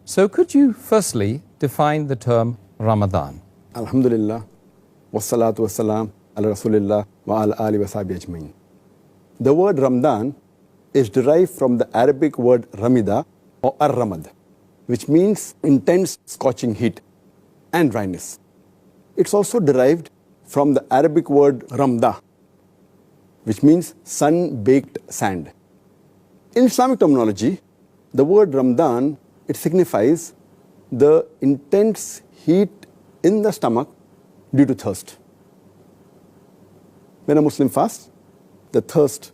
So could you firstly define the term Ramadan? Alhamdulillah, wassalatu wassalam ala Rasulillah wa ala ali wa sahbihi ajmain. The word Ramadan is derived from the Arabic word Ramida or Ar-Ramad, which means intense scorching heat and dryness. It's also derived from the Arabic word Ramda, which means sun-baked sand. In Islamic terminology, the word Ramadan, it signifies the intense heat in the stomach due to thirst. When a Muslim fasts, the thirst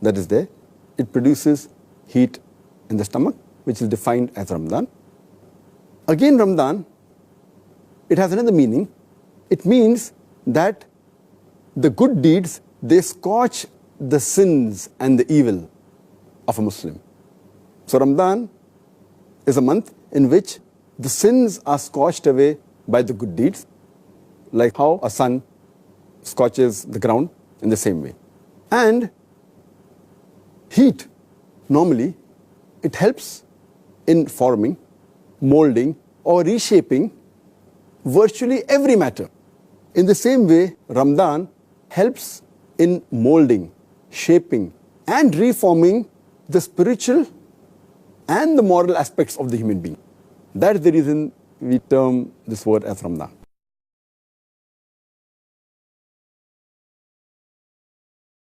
that is there, it produces heat in the stomach, which is defined as Ramadan. Again, Ramadan, it has another meaning. It means that the good deeds, they scorch the sins and the evil of a Muslim. So Ramadan is a month in which the sins are scorched away by the good deeds, like how a sun scorches the ground in the same way. And heat, normally, it helps in forming, molding, or reshaping virtually every matter. In the same way, Ramadan helps in molding, shaping, and reforming the spiritual and the moral aspects of the human being. That is the reason we term this word as Ramadan.